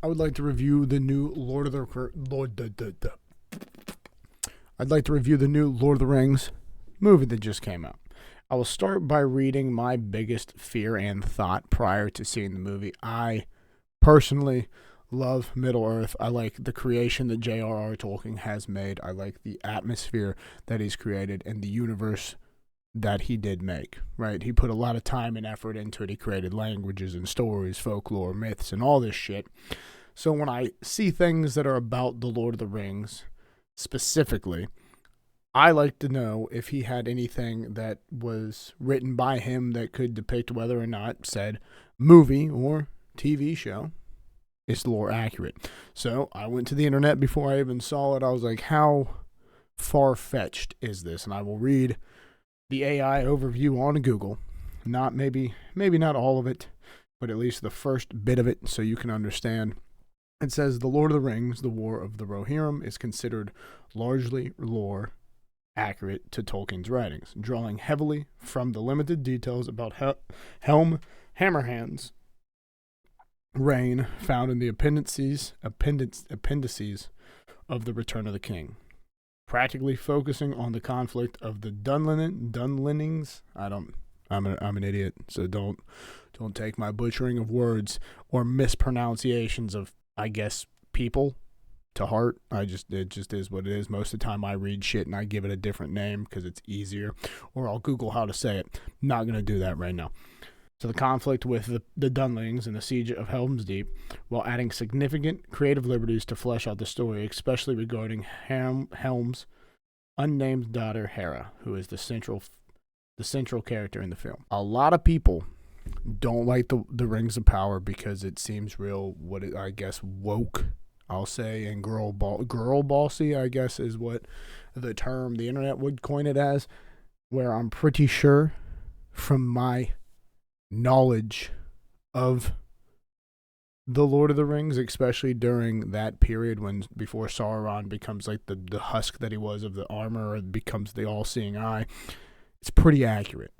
I would like to review the new I'd like to review the new Lord of the Rings movie that just came out. I will start by reading my biggest fear and thought prior to seeing the movie. I personally love Middle Earth. I like the creation that J.R.R. Tolkien has made. I like the atmosphere that he's created and the universe that he did make, right? He put a lot of time and effort into it. He created languages and stories, folklore, myths, and all this shit. So when I see things that are about the Lord of the Rings specifically, I like to know if he had anything that was written by him that could depict whether or not said movie or TV show is lore accurate. So I went to the internet before I even saw it. I was like, how far-fetched is this? And I will read the AI overview on Google. Not maybe not all of it, but at least the first bit of it so you can understand. It says, The Lord of the Rings, The War of the Rohirrim, is considered largely lore accurate to Tolkien's writings, drawing heavily from the limited details about Helm Hammerhand's reign found in the appendices of The Return of the King, practically focusing on the conflict of the Dunlendings. I'm an idiot, so don't take my butchering of words or mispronunciations of, I guess, people to heart. It just is what it is. Most of the time I read shit and I give it a different name because it's easier, or I'll Google how to say it. Not going to do that right now. So the conflict with the Dunlings and the siege of Helm's Deep, while adding significant creative liberties to flesh out the story, especially regarding Helm's unnamed daughter Hera, who is the central character in the film. A lot of people don't like the Rings of Power because it seems real, I guess, woke, I'll say, and girl bossy, I guess, is what the term the internet would coin it as, where I'm pretty sure from my knowledge of the Lord of the Rings, especially during that period before Sauron becomes like the husk that he was of the armor, or becomes the all-seeing eye, it's pretty accurate.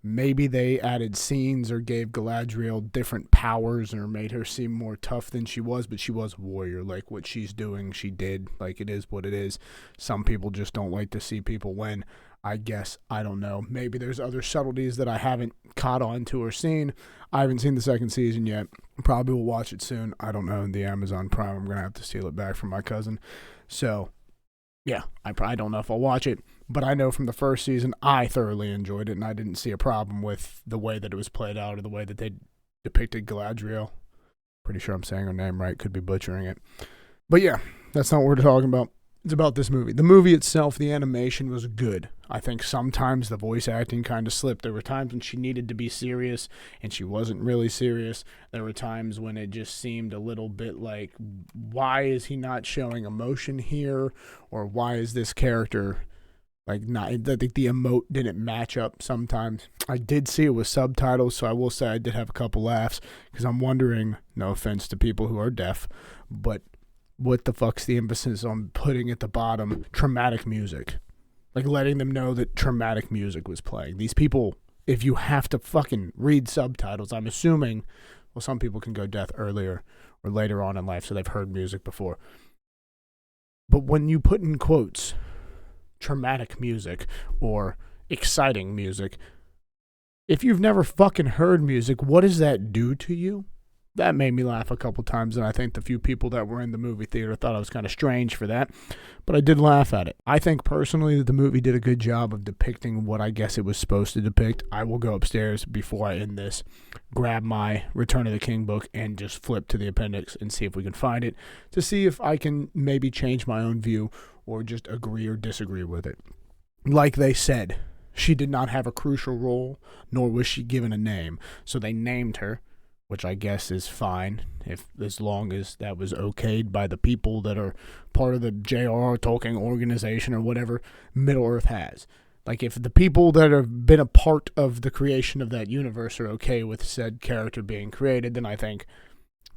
Maybe they added scenes or gave Galadriel different powers or made her seem more tough than she was, but she was a warrior. Like, what she's doing, she did. Like, it is what it is. Some people just don't like to see people win. I guess. I don't know. Maybe there's other subtleties that I haven't caught on to or seen. I haven't seen the second season yet. Probably will watch it soon. I don't know. The Amazon Prime, I'm going to have to steal it back from my cousin. So, yeah, I probably don't know if I'll watch it. But I know from the first season, I thoroughly enjoyed it, and I didn't see a problem with the way that it was played out or the way that they depicted Galadriel. Pretty sure I'm saying her name right. Could be butchering it. But yeah, that's not what we're talking about. It's about this movie. The movie itself, the animation was good. I think sometimes the voice acting kind of slipped. There were times when she needed to be serious, and she wasn't really serious. There were times when it just seemed a little bit like, why is he not showing emotion here? Or why is this character... like, not, I think the emote didn't match up sometimes. I did see it with subtitles, so I will say I did have a couple laughs, because I'm wondering, no offense to people who are deaf, but what the fuck's the emphasis on putting at the bottom traumatic music? Like, letting them know that traumatic music was playing. These people, if you have to fucking read subtitles, I'm assuming, well, some people can go deaf earlier or later on in life, so they've heard music before. But when you put in quotes traumatic music or exciting music, if you've never fucking heard music, what does that do to you? That made me laugh a couple times, and I think the few people that were in the movie theater thought I was kind of strange for that, but I did laugh at it. I think personally that the movie did a good job of depicting what I guess it was supposed to depict. I will go upstairs before I end this, grab my Return of the King book, and just flip to the appendix and see if we can find it, to see if I can maybe change my own view or just agree or disagree with it. Like they said, she did not have a crucial role, nor was she given a name, so they named her, which I guess is fine, as long as that was okayed by the people that are part of the J.R.R. Tolkien organization or whatever Middle Earth has. Like, if the people that have been a part of the creation of that universe are okay with said character being created, then I think,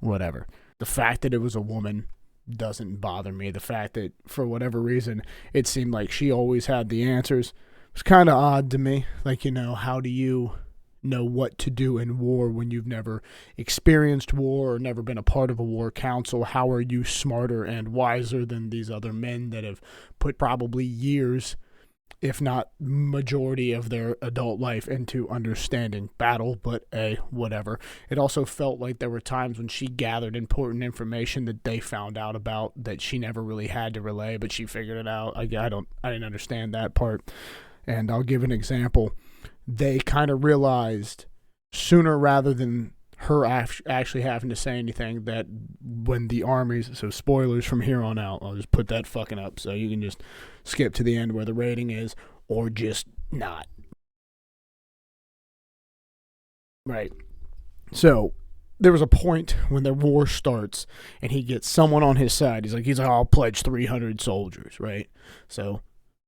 whatever. The fact that it was a woman doesn't bother me. The fact that, for whatever reason, it seemed like she always had the answers was kind of odd to me. Like, how do you know what to do in war when you've never experienced war or never been a part of a war council. How are you smarter and wiser than these other men that have put probably years, if not majority of their adult life into understanding battle? But whatever. It also felt like there were times when she gathered important information that they found out about that she never really had to relay, but she figured it out. I didn't understand that part. And I'll give an example. They kind of realized sooner rather than her actually having to say anything that when the armies, so spoilers from here on out, I'll just put that fucking up so you can just skip to the end where the rating is, or just not. Right. So there was a point when the war starts and he gets someone on his side. He's like, I'll pledge 300 soldiers, right? So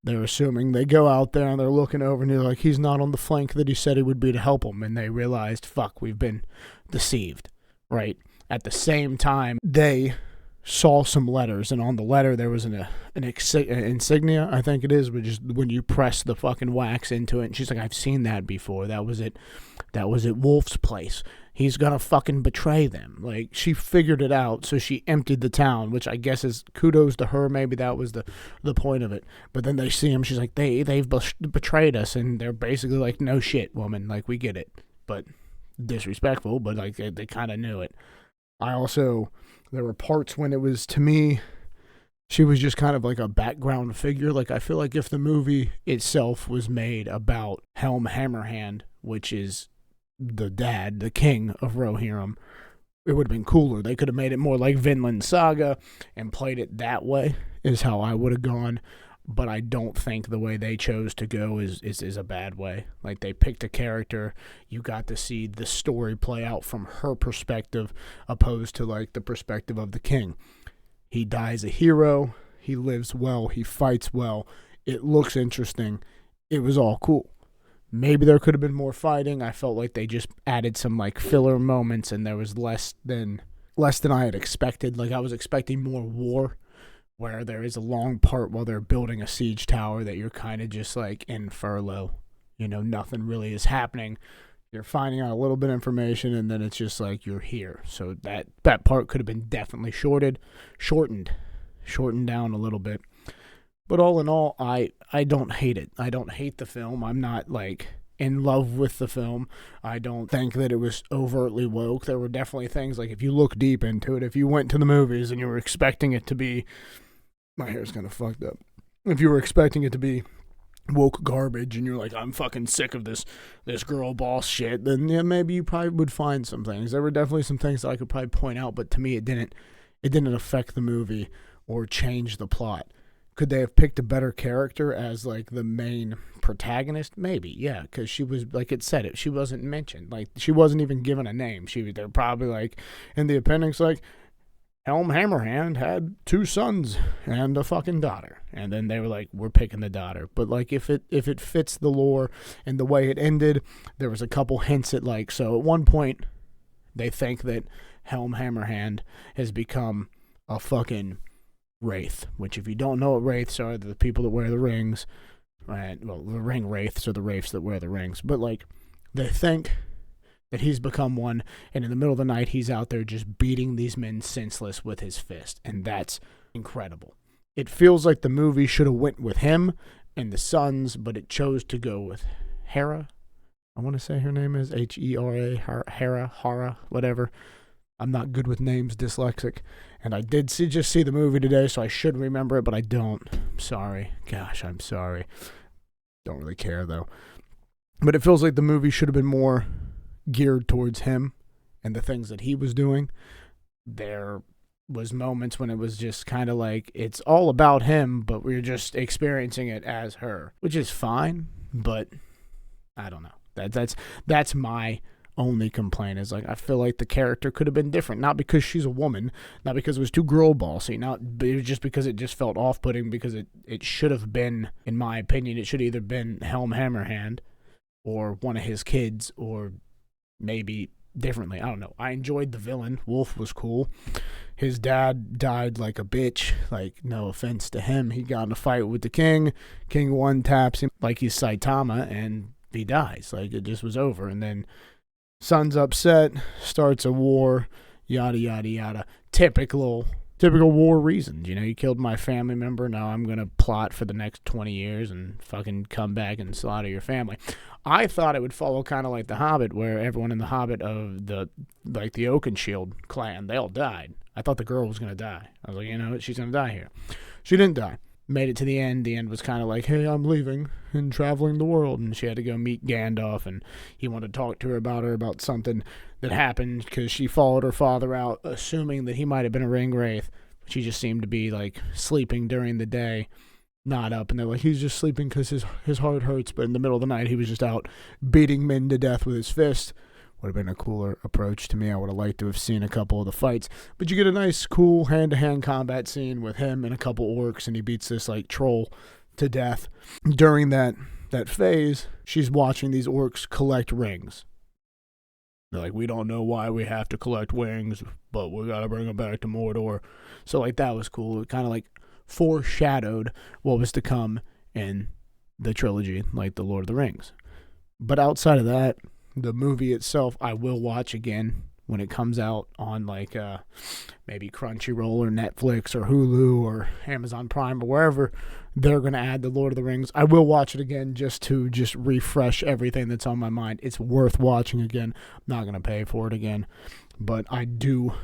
they're assuming they go out there and they're looking over and they're like, he's not on the flank that he said he would be to help them. And they realized, fuck, we've been deceived, right? At the same time, they saw some letters, and on the letter there was an insignia, I think it is, which is when you press the fucking wax into it. And she's like, I've seen that before. That was at Wolf's place. He's gonna fucking betray them. Like, she figured it out, so she emptied the town, which I guess is kudos to her. Maybe that was the point of it. But then they see him. She's like, they've betrayed us, and they're basically like, no shit, woman. Like, we get it, but disrespectful. But like, they kind of knew it. There were parts when it was, to me, she was just kind of like a background figure. Like, I feel like if the movie itself was made about Helm Hammerhand, which is the king of Rohirrim, it would have been cooler. They could have made it more like Vinland Saga and played it that way, is how I would have gone. But I don't think the way they chose to go is a bad way. Like, they picked a character, you got to see the story play out from her perspective, opposed to like the perspective of the king. He dies a hero, he lives well, he fights well, it looks interesting, it was all cool. Maybe there could have been more fighting. I felt like they just added some like filler moments, and there was less than I had expected. Like, I was expecting more war, where there is a long part while they're building a siege tower that you're kind of just like in furlough. You know, nothing really is happening. You're finding out a little bit of information, and then it's just like you're here. So that part could have been definitely shortened down a little bit. But all in all, I don't hate it. I don't hate the film. I'm not like in love with the film. I don't think that it was overtly woke. There were definitely things like, if you look deep into it, if you went to the movies and you were expecting it to be, my hair's kind of fucked up. If you were expecting it to be woke garbage and you're like, I'm fucking sick of this girl boss shit, then yeah, maybe you probably would find some things. There were definitely some things that I could probably point out, but to me it didn't affect the movie or change the plot. Could they have picked a better character as like the main protagonist? Maybe, yeah, because she was, like it said, she wasn't mentioned. Like, she wasn't even given a name. They're probably like in the appendix, like, Helm Hammerhand had 2 sons and a fucking daughter, and then they were like, we're picking the daughter. But like, if it fits the lore and the way it ended, there was a couple hints at like, so at one point they think that Helm Hammerhand has become a fucking wraith, which, if you don't know what wraiths are, they're the people that wear the rings, right? Well, the ring wraiths are the wraiths that wear the rings, but like, they think that he's become one, and in the middle of the night he's out there just beating these men senseless with his fist, and that's incredible. It feels like the movie should have went with him and the sons, but it chose to go with Hera. I want to say her name is Hera, Hara, whatever. I'm not good with names, dyslexic. And I did just see the movie today, so I should remember it, but I don't. I'm sorry. Gosh, I'm sorry. Don't really care, though. But it feels like the movie should have been more geared towards him and the things that he was doing. There was moments when it was just kind of like, it's all about him, but we're just experiencing it as her, which is fine, but I don't know. That's my only complaint, is like, I feel like the character could have been different, not because she's a woman, not because it was too girl bossy, but it was just because it just felt off-putting, because it should have been, in my opinion, it should have either been Helm Hammerhand or one of his kids, or maybe differently. I don't know. I enjoyed the villain. Wolf was cool. His dad died like a bitch. Like, no offense to him. He got in a fight with the king. King one taps him like he's Saitama, and he dies. Like, it just was over. And then son's upset, starts a war, yada, yada, yada. Typical war reasons. You killed my family member. Now I'm going to plot for the next 20 years and fucking come back and slaughter your family. I thought it would follow kind of like The Hobbit, where everyone in The Hobbit of the Oakenshield clan, they all died. I thought the girl was going to die. I was like, she's going to die here. She didn't die. Made it to the end. The end was kind of like, hey, I'm leaving and traveling the world. And she had to go meet Gandalf, and he wanted to talk to her about something that happened because she followed her father out, assuming that he might have been a ring wraith. She just seemed to be, like, sleeping during the day, not up. And they're like, he's just sleeping because his heart hurts. But in the middle of the night, he was just out beating men to death with his fist. Would have been a cooler approach to me. I would have liked to have seen a couple of the fights. But you get a nice, cool hand-to-hand combat scene with him and a couple orcs, and he beats this, like, troll to death. During that phase, she's watching these orcs collect rings. They're like, we don't know why we have to collect rings, but we got to bring them back to Mordor. So, like, that was cool. It kind of, like, foreshadowed what was to come in the trilogy, like The Lord of the Rings. But outside of that, the movie itself, I will watch again when it comes out on, like, maybe Crunchyroll or Netflix or Hulu or Amazon Prime or wherever they're going to add The Lord of the Rings. I will watch it again just to refresh everything that's on my mind. It's worth watching again. I'm not going to pay for it again, but I do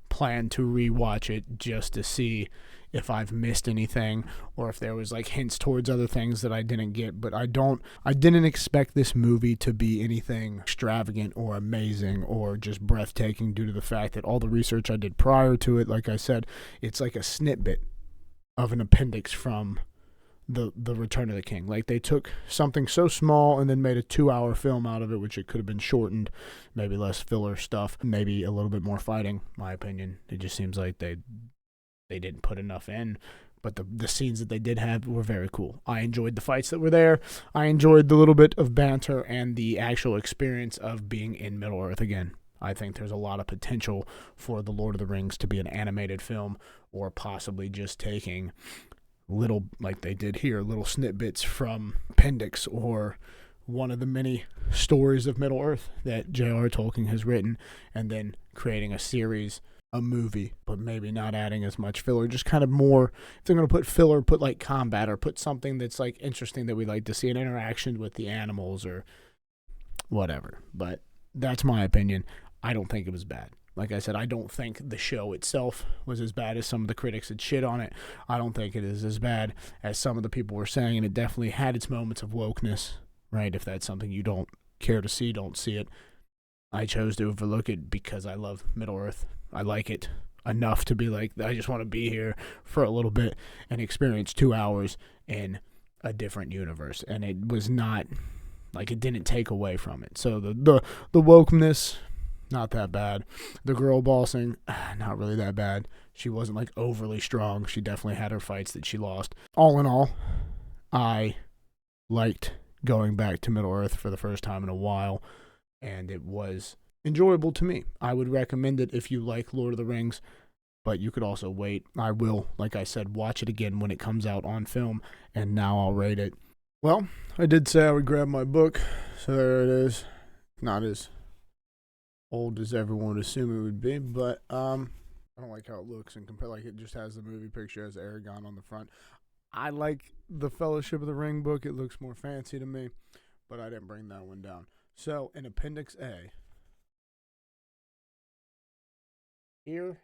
plan to rewatch it just to see if I've missed anything or if there was, like, hints towards other things that I didn't get. But I didn't expect this movie to be anything extravagant or amazing or just breathtaking due to the fact that all the research I did prior to it, like I said, it's like a snippet of an appendix from the Return of the King. Like, they took something so small and then made a 2-hour film out of it, which it could have been shortened, maybe less filler stuff, maybe a little bit more fighting, my opinion. It just seems like they didn't put enough in, but the scenes that they did have were very cool. I enjoyed the fights that were there. I enjoyed the little bit of banter and the actual experience of being in Middle-earth again. I think there's a lot of potential for The Lord of the Rings to be an animated film, or possibly just taking little, like they did here, little snippets from appendix or one of the many stories of Middle-earth that J.R. Tolkien has written, and then creating a series, a movie, but maybe not adding as much filler, just kind of more, if they're going to put filler, put like combat or put something that's like interesting that we'd like to see, an interaction with the animals or whatever. But that's my opinion. I don't think it was bad. Like I said, I don't think the show itself was as bad as some of the critics had shit on it. I don't think it is as bad as some of the people were saying, and it definitely had its moments of wokeness, right? If that's something you don't care to see, don't see it. I chose to overlook it because I love Middle-earth. I like it enough to be like, I just want to be here for a little bit and experience 2 hours in a different universe. And it was not, like, it didn't take away from it. So the wokeness, not that bad. The girl bossing, not really that bad. She wasn't, like, overly strong. She definitely had her fights that she lost. All in all, I liked going back to Middle-earth for the first time in a while, and it was enjoyable to me. I would recommend it if you like Lord of the Rings, but you could also wait. I will, like I said, watch it again when it comes out on film, and now I'll rate it. Well, I did say I would grab my book, so there it is. Not as old as everyone would assume it would be, but I don't like how it looks, and compare, like, it just has the movie picture as Aragorn on the front. I like the Fellowship of the Ring book. It looks more fancy to me, but I didn't bring that one down. So, in Appendix A, here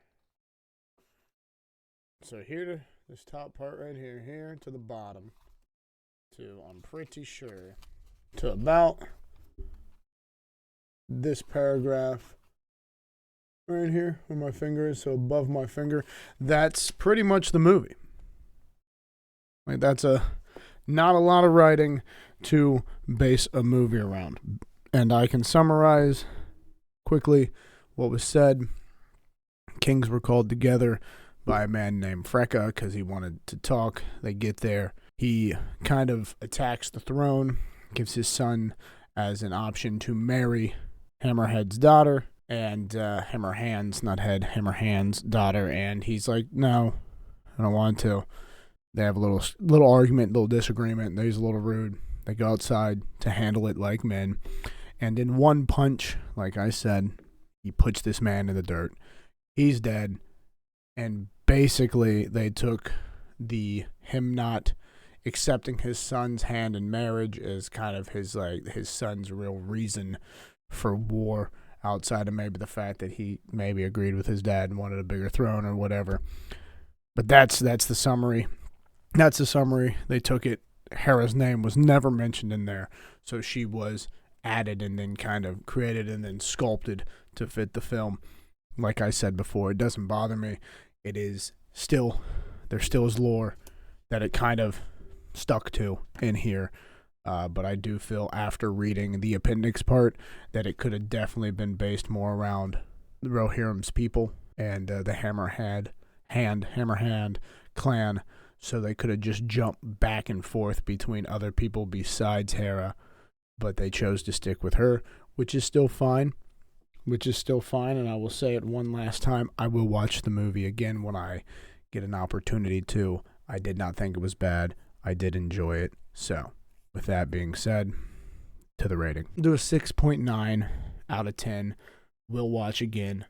to this top part right here, here to the bottom, to, I'm pretty sure, to about this paragraph right here where my finger is, so above my finger, that's pretty much the movie. Like, that's not a lot of writing to base a movie around. And I can summarize quickly what was said. Kings were called together by a man named Freka because he wanted to talk. They get there. He kind of attacks the throne, gives his son as an option to marry Hammerhead's daughter, and Hammerhand's daughter, and he's like, no, I don't want to. They have a little argument, little disagreement. He's a little rude. They go outside to handle it like men. And in one punch, like I said, he puts this man in the dirt. He's dead. And basically, they took him not accepting his son's hand in marriage as kind of his son's real reason for war, outside of maybe the fact that he maybe agreed with his dad and wanted a bigger throne or whatever. But that's the summary. That's the summary. They took it. Hera's name was never mentioned in there, so she was added and then kind of created and then sculpted to fit the film. Like I said before, it doesn't bother me. It is still, there still is lore that it kind of stuck to in here. But I do feel after reading the appendix part that it could have definitely been based more around the Rohirrim's people and the Hammerhand clan. So they could have just jumped back and forth between other people besides Hera, but they chose to stick with her, which is still fine. And I will say it one last time, I will watch the movie again when I get an opportunity to. I did not think it was bad. I did enjoy it. So, with that being said, to the rating. Do a 6.9 out of 10. Will watch again.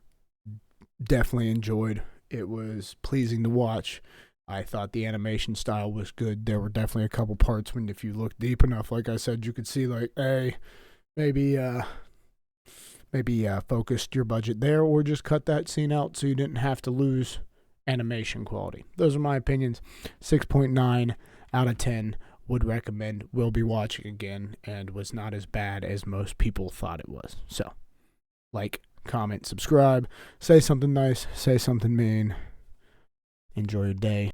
Definitely enjoyed. It was pleasing to watch. I thought the animation style was good. There were definitely a couple parts when, if you look deep enough, like I said, you could see like, hey, maybe focused your budget there, or just cut that scene out so you didn't have to lose animation quality. Those are my opinions. 6.9 out of 10. Would recommend. Will be watching again, and was not as bad as most people thought it was. So, like, comment, subscribe, say something nice, say something mean. Enjoy your day.